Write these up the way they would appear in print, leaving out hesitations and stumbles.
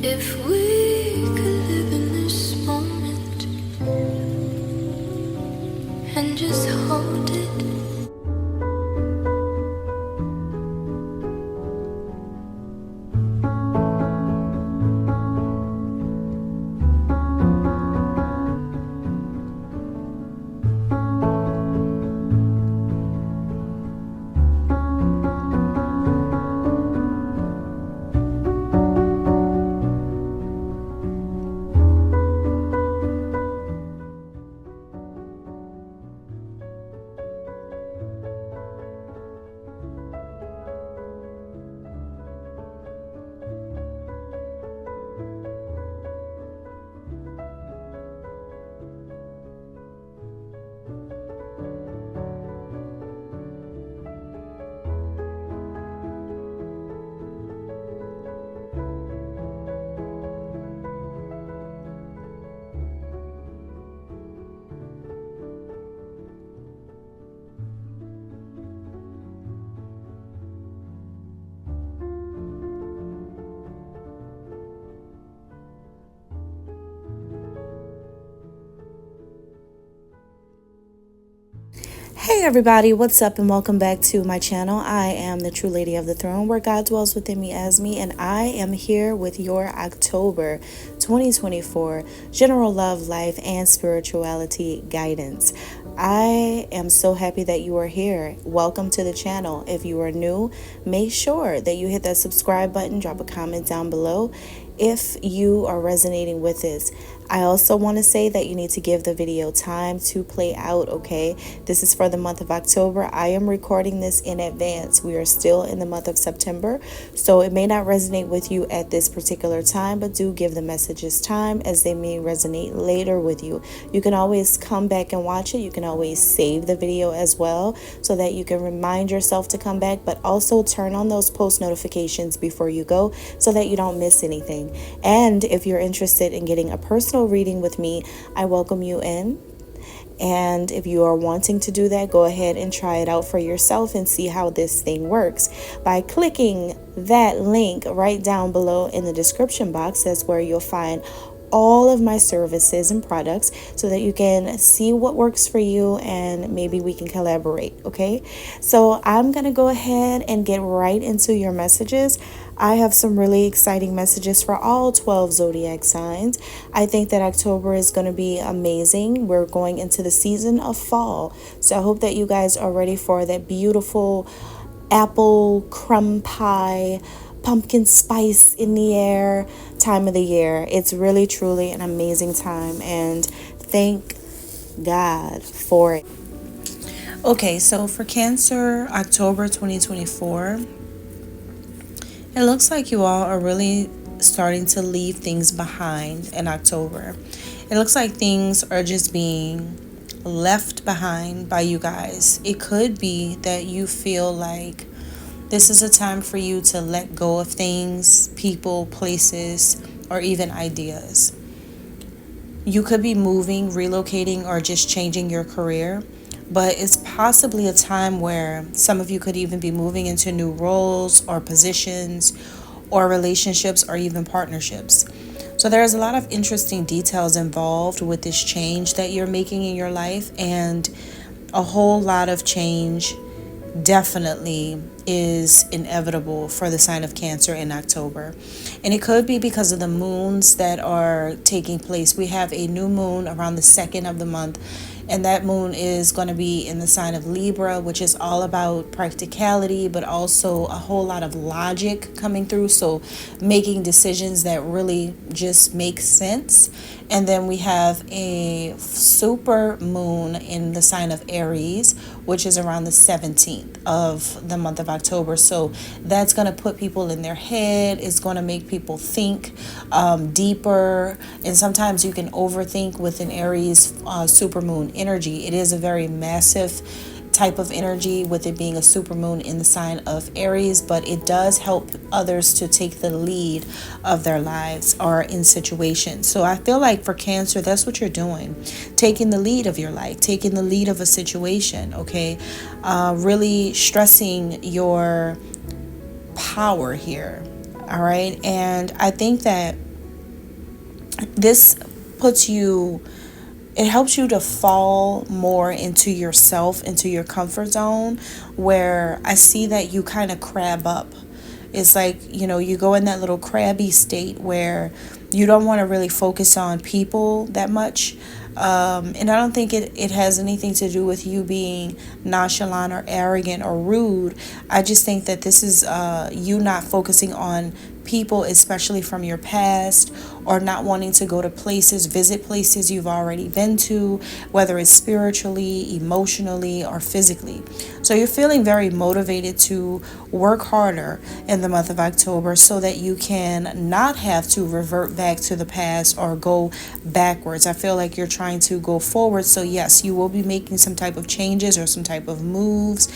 If we could live in this moment and just hold it. Hey everybody, what's up and welcome back to my channel. I am the True Lady of the Throne, where God dwells within me as me, and I am here with your October 2024 general love, life, and spirituality guidance. I am so happy that you are here. Welcome to the channel. If you are new, make sure that you hit that subscribe button, drop a comment down below if you are resonating with this. I also want to say that you need to give the video time to play out, okay? This is for the month of October. I am recording this in advance. We are still in the month of September, so it may not resonate with you at this particular time, but do give the messages time, as they may resonate later with you. You can always come back and watch it. You can always save the video as well, so that you can remind yourself to come back, but also turn on those post notifications before you go so that you don't miss anything. And if you're interested in getting a personal reading with me, I welcome you in. And if you are wanting to do that, go ahead and try it out for yourself and see how this thing works by clicking that link right down below in the description box. That's where you'll find all of my services and products, so that you can see what works for you and maybe we can collaborate. Okay, so I'm gonna go ahead and get right into your messages. I have some really exciting messages for all 12 zodiac signs. I think that October is going to be amazing. We're going into the season of fall, so I hope that you guys are ready for that beautiful apple crumb pie, pumpkin spice in the air time of the year. It's really truly an amazing time, and thank God for it. Okay, so for Cancer, October 2024, it looks like you all are really starting to leave things behind in October. It looks like things are just being left behind by you guys. It could be that you feel like this is a time for you to let go of things, people, places, or even ideas. You could be moving, relocating, or just changing your career, but it's possibly a time where some of you could even be moving into new roles or positions or relationships or even partnerships. So there's a lot of interesting details involved with this change that you're making in your life, and a whole lot of change definitely is inevitable for the sign of Cancer in October. And it could be because of the moons that are taking place. We have a new moon around the 2nd of the month, and that moon is going to be in the sign of Libra, which is all about practicality, but also a whole lot of logic coming through. So making decisions that really just make sense. And then we have a super moon in the sign of Aries, which is around the 17th of the month of October. So that's going to put people in their head. It's going to make people think deeper. And sometimes you can overthink with an Aries super moon energy. It is a very massive type of energy, with it being a supermoon in the sign of Aries, but it does help others to take the lead of their lives or in situations. So I feel like for Cancer, that's what you're doing, taking the lead of your life, taking the lead of a situation, okay? Really stressing your power here, all right? And I think that This puts you, it helps you to fall more into yourself, into your comfort zone, where I see that you kind of crab up. It's like, you go in that little crabby state where you don't want to really focus on people that much. And I don't think it has anything to do with you being nonchalant or arrogant or rude. I just think that this is you not focusing on people, especially from your past, or not wanting to go to places, visit places you've already been to, whether it's spiritually, emotionally, or physically. So you're feeling very motivated to work harder in the month of October so that you can not have to revert back to the past or go backwards. I feel like you're trying to go forward. So yes, you will be making some type of changes or some type of moves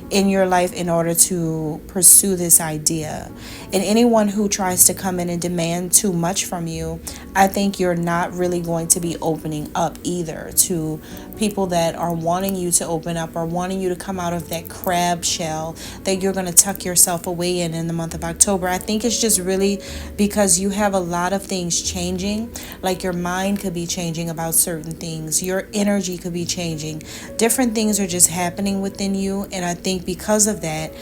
in your life in order to pursue this idea. And anyone who tries to come in and demand too much from you, I think you're not really going to be opening up either to people that are wanting you to open up or wanting you to come out of that crab shell that you're going to tuck yourself away in the month of October. I think it's just really because you have a lot of things changing. Like your mind could be changing about certain things, your energy could be changing, different things are just happening within you. And I think because of that,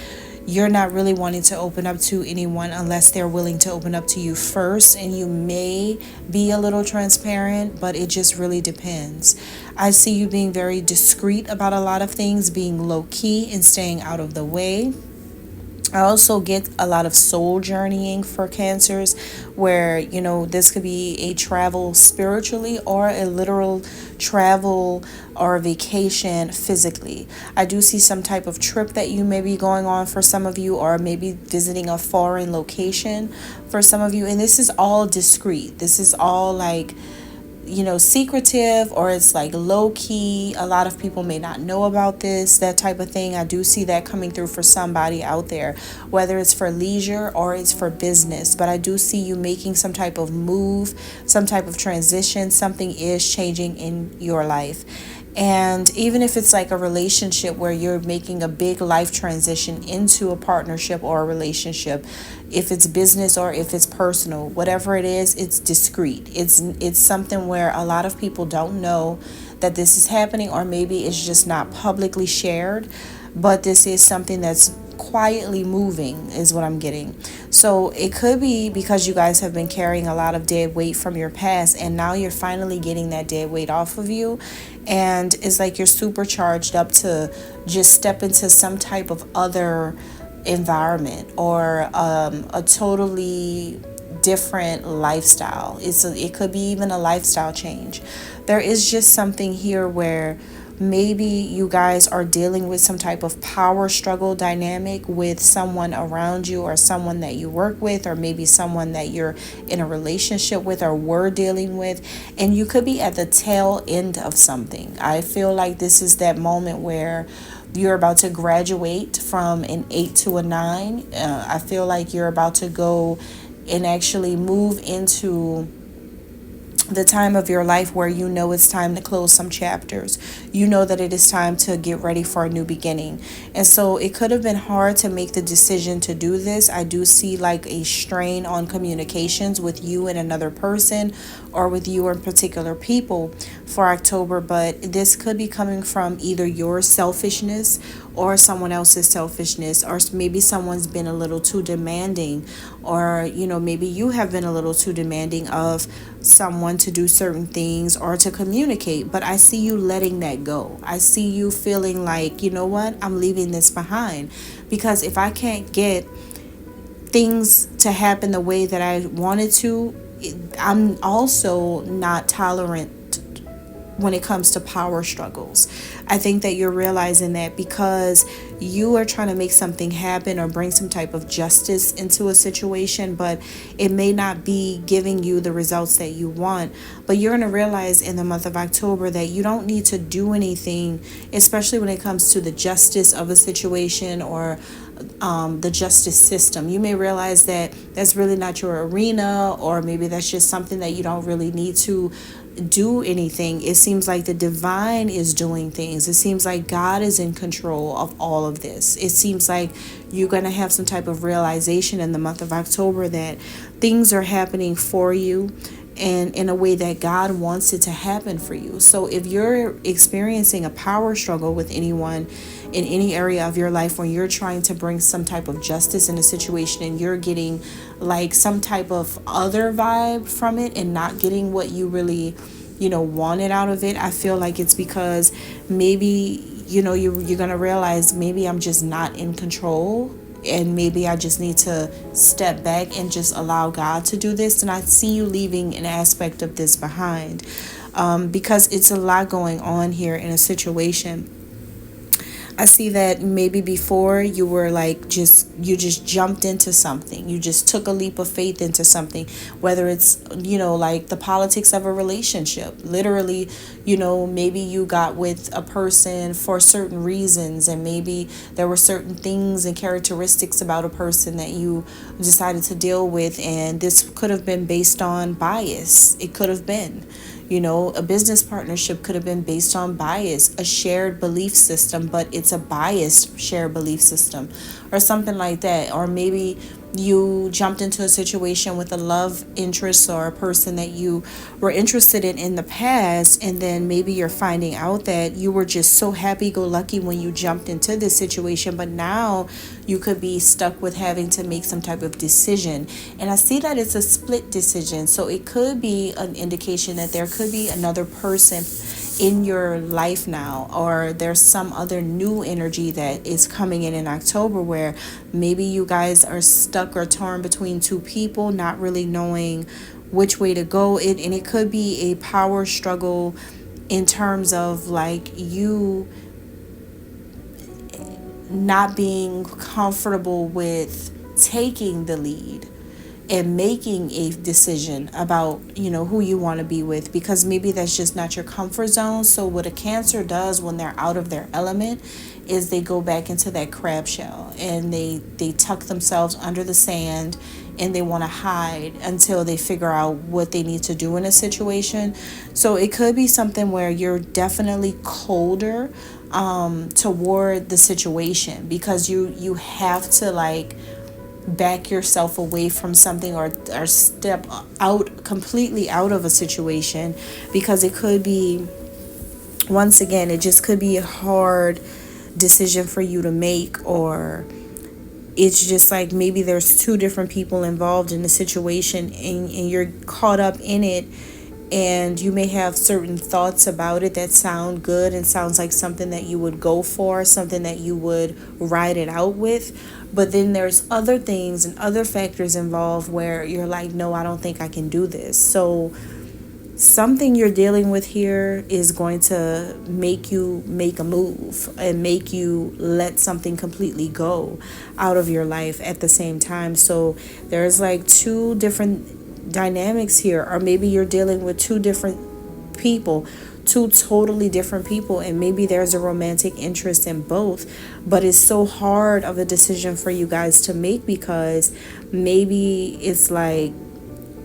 you're not really wanting to open up to anyone unless they're willing to open up to you first. And you may be a little transparent, but it just really depends. I see you being very discreet about a lot of things, being low key and staying out of the way. I also get a lot of soul journeying for Cancers, where, this could be a travel spiritually or a literal travel or a vacation physically. I do see some type of trip that you may be going on for some of you, or maybe visiting a foreign location for some of you. And this is all discreet. This is all like, secretive, or it's like low key. A lot of people may not know about this, that type of thing. I do see that coming through for somebody out there, whether it's for leisure or it's for business. But I do see you making some type of move, some type of transition. Something is changing in your life. And even if it's like a relationship where you're making a big life transition into a partnership or a relationship, if it's business or if it's personal, whatever it is, it's discreet. It's something where a lot of people don't know that this is happening, or maybe it's just not publicly shared. But this is something that's quietly moving is what I'm getting. So it could be because you guys have been carrying a lot of dead weight from your past, and now you're finally getting that dead weight off of you. And it's like you're super charged up to just step into some type of other environment, or a totally different lifestyle. It could be even a lifestyle change. There is just something here where maybe you guys are dealing with some type of power struggle dynamic with someone around you, or someone that you work with, or maybe someone that you're in a relationship with or were dealing with. And you could be at the tail end of something. I feel like this is that moment where you're about to graduate from an 8 to a 9. I feel like you're about to go and actually move into the time of your life where it's time to close some chapters. That it is time to get ready for a new beginning. And so it could have been hard to make the decision to do this. I do see like a strain on communications with you and another person, or with you and particular people for October. But this could be coming from either your selfishness or someone else's selfishness, or maybe someone's been a little too demanding, or maybe you have been a little too demanding of someone to do certain things or to communicate. But I see you letting that go. I see you feeling like, what, I'm leaving this behind, because if I can't get things to happen the way that I wanted to, I'm also not tolerant when it comes to power struggles. I think that you're realizing that because you are trying to make something happen or bring some type of justice into a situation, but it may not be giving you the results that you want. But you're going to realize in the month of October that you don't need to do anything, especially when it comes to the justice of a situation, or the justice system. You may realize that that's really not your arena, or maybe that's just something that you don't really need to do anything. It seems like the divine is doing things. It seems like God is in control of all of this. It seems like you're going to have some type of realization in the month of October that things are happening for you, and in a way that God wants it to happen for you. So if you're experiencing a power struggle with anyone in any area of your life, when you're trying to bring some type of justice in a situation and you're getting like some type of other vibe from it and not getting what you really, wanted out of it, I feel like it's because maybe, you're going to realize maybe I'm just not in control, and maybe I just need to step back and just allow God to do this. And I see you leaving an aspect of this behind, because it's a lot going on here in a situation. I see that maybe before you were like you just jumped into something. You just took a leap of faith into something, whether it's, like the politics of a relationship. Literally, maybe you got with a person for certain reasons, and maybe there were certain things and characteristics about a person that you decided to deal with, and this could have been based on bias. It could have been. A business partnership could have been based on bias, a shared belief system, but it's a biased shared belief system or something like that. Or maybe you jumped into a situation with a love interest or a person that you were interested in the past, and then maybe you're finding out that you were just so happy-go-lucky when you jumped into this situation, but now you could be stuck with having to make some type of decision. And I see that it's a split decision, so it could be an indication that there could be another person in your life now, or there's some other new energy that is coming in October, where maybe you guys are stuck or torn between two people, not really knowing which way to go. And it could be a power struggle in terms of like you not being comfortable with taking the lead and making a decision about, who you want to be with, because maybe that's just not your comfort zone. So what a Cancer does when they're out of their element is they go back into that crab shell, and they tuck themselves under the sand, and they want to hide until they figure out what they need to do in a situation. So it could be something where you're definitely colder toward the situation, because you have to like back yourself away from something, or step completely out of a situation, because it could be, once again, it just could be a hard decision for you to make. Or it's just like maybe there's two different people involved in the situation, and you're caught up in it, and you may have certain thoughts about it that sound good and sounds like something that you would go for, something that you would ride it out with. But then there's other things and other factors involved where you're like, no, I don't think I can do this. So something you're dealing with here is going to make you make a move and make you let something completely go out of your life at the same time. So there's like two different dynamics here, or maybe you're dealing with two different people, two totally different people, and maybe there's a romantic interest in both, but it's so hard of a decision for you guys to make, because maybe it's like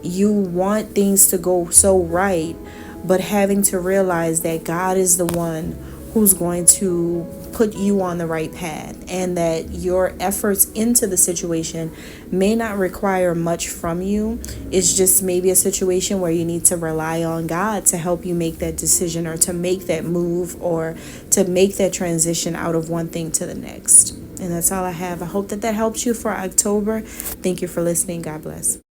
you want things to go so right, but having to realize that God is the one who's going to put you on the right path, and that your efforts into the situation may not require much from you. It's just maybe a situation where you need to rely on God to help you make that decision, or to make that move, or to make that transition out of one thing to the next. And that's all I have. I hope that helps you for October. Thank you for listening. God bless.